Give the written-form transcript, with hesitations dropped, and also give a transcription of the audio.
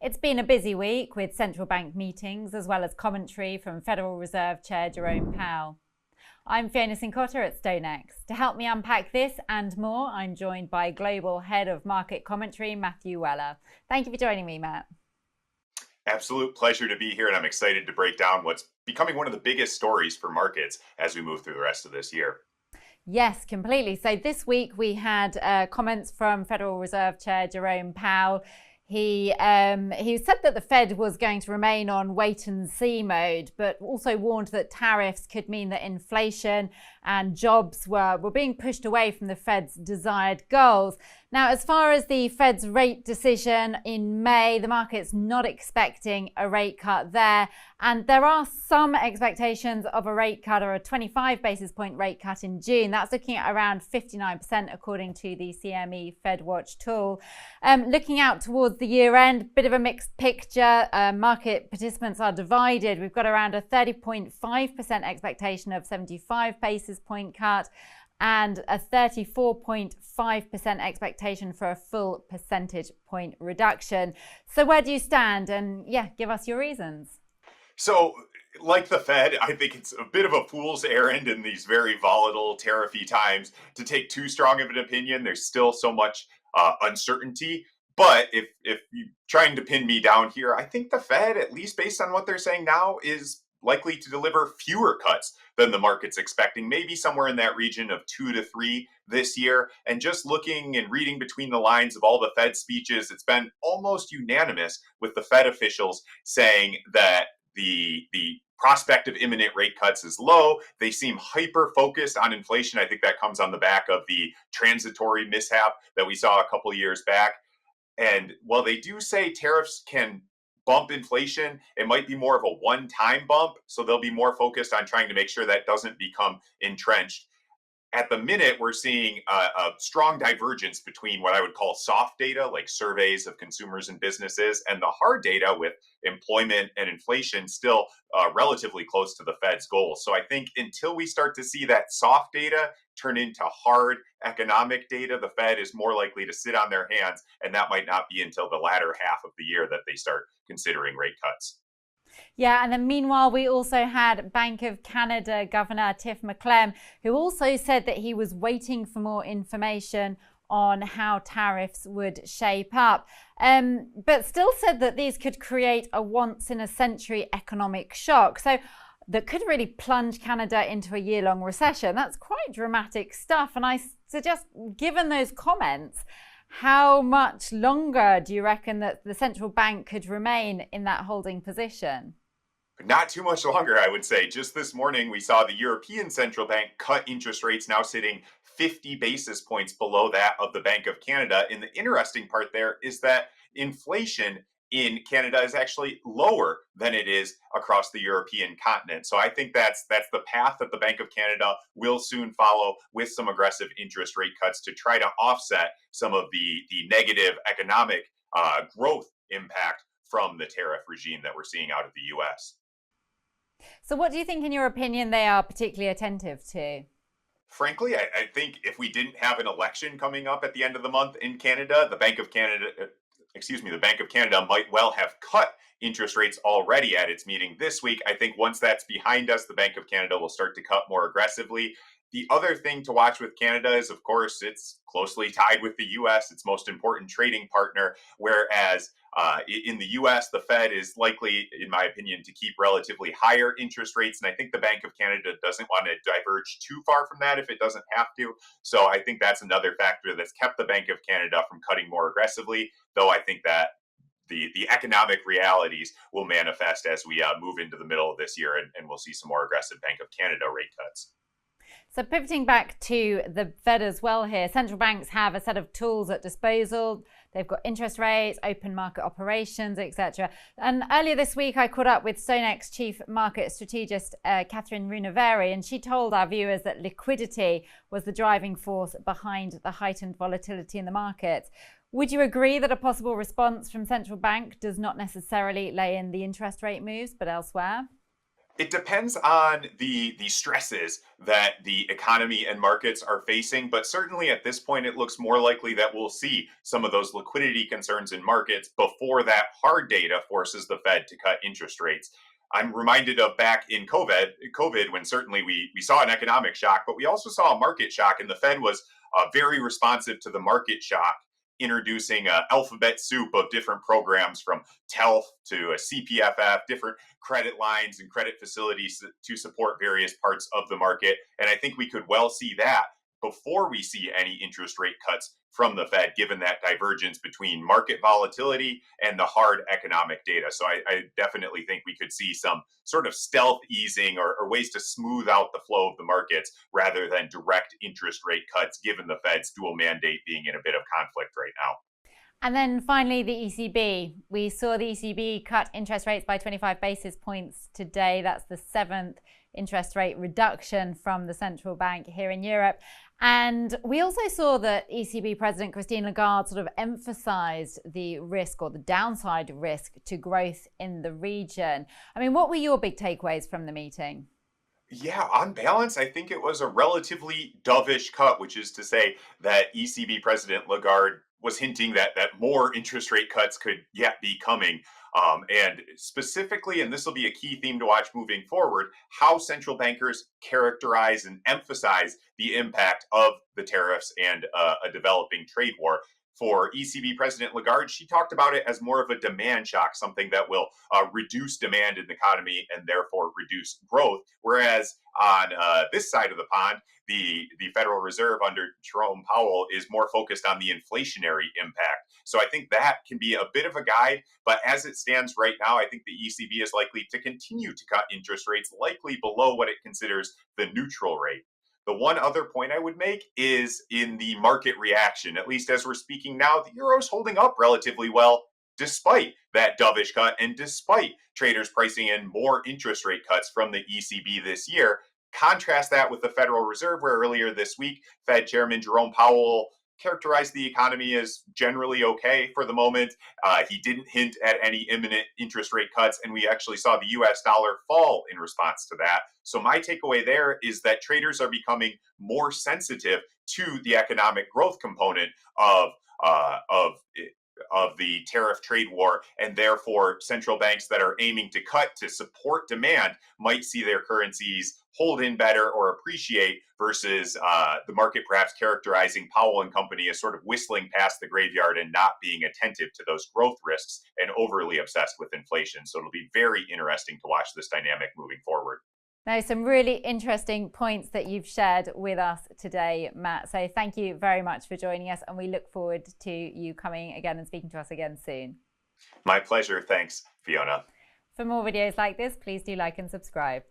It's been a busy week with central bank meetings as well as commentary from Federal Reserve Chair Jerome Powell. I'm Fiona Cincotta at StoneX. To help me unpack this and more, I'm joined by Global Head of Market Commentary, Matthew Weller. Thank you for joining me, Matt. Absolute pleasure to be here, and I'm excited to break down what's becoming one of the biggest stories for markets as we move through the rest of this year. Yes, completely. So this week we had comments from Federal Reserve Chair Jerome Powell. He said that the Fed was going to remain on wait and see mode, but also warned that tariffs could mean that inflation and jobs were being pushed away from the Fed's desired goals. Now, as far as the Fed's rate decision in May, the market's not expecting a rate cut there. And there are some expectations of a rate cut or a 25 basis point rate cut in June. That's looking at around 59% according to the CME FedWatch tool. Looking out towards the year end, bit of a mixed picture. Market participants are divided. We've got around a 30.5% expectation of 75 basis point cut and a 34.5% expectation for a full percentage point reduction. So where do you stand? And yeah, give us your reasons. So, like the Fed, I think it's a bit of a fool's errand in these very volatile, tariffy times to take too strong of an opinion. There's still so much uncertainty. But if you're trying to pin me down here, I think the Fed, at least based on what they're saying now, is likely to deliver fewer cuts than the market's expecting, maybe somewhere in that region of 2 to 3 this year. And just looking and reading between the lines of all the Fed speeches, it's been almost unanimous with the Fed officials saying that the prospect of imminent rate cuts is low. They seem hyper focused on inflation. I think that comes on the back of the transitory mishap that we saw a couple years back. And while they do say tariffs can bump inflation, it might be more of a one-time bump. So they'll be more focused on trying to make sure that doesn't become entrenched. At the minute, we're seeing a strong divergence between what I would call soft data, like surveys of consumers and businesses, and the hard data with employment and inflation still relatively close to the Fed's goals. So I think until we start to see that soft data turn into hard economic data, the Fed is more likely to sit on their hands, and that might not be until the latter half of the year that they start considering rate cuts. Yeah, and then meanwhile, we also had Bank of Canada Governor Tiff Macklem, who also said that he was waiting for more information on how tariffs would shape up, but still said that these could create a once-in-a-century economic shock. So that could really plunge Canada into a year-long recession. That's quite dramatic stuff. And I suggest, given those comments, how much longer do you reckon that the central bank could remain in that holding position? Not too much longer, I would say. Just this morning, we saw the European Central Bank cut interest rates, now sitting 50 basis points below that of the Bank of Canada. And the interesting part there is that inflation in Canada is actually lower than it is across the European continent. So I think that's the path that the Bank of Canada will soon follow, with some aggressive interest rate cuts to try to offset some of the negative economic growth impact from the tariff regime that we're seeing out of the US. So what do you think, in your opinion, they are particularly attentive to? Frankly, I think if we didn't have an election coming up at the end of the month in Canada, the Bank of Canada might well have cut interest rates already at its meeting this week. I think once that's behind us, the Bank of Canada will start to cut more aggressively. The other thing to watch with Canada is, of course, it's closely tied with the US, its most important trading partner, whereas in the US, the Fed is likely, in my opinion, to keep relatively higher interest rates. And I think the Bank of Canada doesn't want to diverge too far from that if it doesn't have to. So I think that's another factor that's kept the Bank of Canada from cutting more aggressively, though I think that the economic realities will manifest as we move into the middle of this year, and we'll see some more aggressive Bank of Canada rate cuts. So pivoting back to the Fed as well here, central banks have a set of tools at disposal. They've got interest rates, open market operations, etc. And earlier this week, I caught up with StoneX chief market strategist Catherine Runaveri, and she told our viewers that liquidity was the driving force behind the heightened volatility in the markets. Would you agree that a possible response from central bank does not necessarily lay in the interest rate moves, but elsewhere? It depends on the stresses that the economy and markets are facing, but certainly at this point, it looks more likely that we'll see some of those liquidity concerns in markets before that hard data forces the Fed to cut interest rates. I'm reminded of back in COVID when certainly we saw an economic shock, but we also saw a market shock, and the Fed was very responsive to the market shock, introducing an alphabet soup of different programs from TELF to a CPFF, different credit lines and credit facilities to support various parts of the market. And I think we could well see that before we see any interest rate cuts from the Fed, given that divergence between market volatility and the hard economic data. So I definitely think we could see some sort of stealth easing or ways to smooth out the flow of the markets rather than direct interest rate cuts, given the Fed's dual mandate being in a bit of conflict right now. And then finally, the ECB. We saw the ECB cut interest rates by 25 basis points today. That's the 7th interest rate reduction from the central bank here in Europe. And we also saw that ECB President Christine Lagarde sort of emphasized the risk or the downside risk to growth in the region. I mean, what were your big takeaways from the meeting? Yeah, on balance, I think it was a relatively dovish cut, which is to say that ECB President Lagarde was hinting that more interest rate cuts could yet be coming. And specifically, and this will be a key theme to watch moving forward, how central bankers characterize and emphasize the impact of the tariffs and a developing trade war. For ECB President Lagarde, she talked about it as more of a demand shock, something that will reduce demand in the economy and therefore reduce growth. Whereas on this side of the pond, the Federal Reserve under Jerome Powell is more focused on the inflationary impact. So I think that can be a bit of a guide. But as it stands right now, I think the ECB is likely to continue to cut interest rates, likely below what it considers the neutral rate. The one other point I would make is in the market reaction. At least as we're speaking now, the euro is holding up relatively well despite that dovish cut and despite traders pricing in more interest rate cuts from the ECB this year. Contrast that with the Federal Reserve, where earlier this week, Fed Chairman Jerome Powell characterized the economy as generally okay for the moment. He didn't hint at any imminent interest rate cuts, and we actually saw the US dollar fall in response to that. So, my takeaway there is that traders are becoming more sensitive to the economic growth component of the tariff trade war, and therefore central banks that are aiming to cut to support demand might see their currencies hold in better or appreciate versus the market perhaps characterizing Powell and company as sort of whistling past the graveyard and not being attentive to those growth risks and overly obsessed with inflation. So it'll be very interesting to watch this dynamic moving forward. Now, some really interesting points that you've shared with us today, Matt. So thank you very much for joining us, and we look forward to you coming again and speaking to us again soon. My pleasure. Thanks, Fiona. For more videos like this, please do like and subscribe.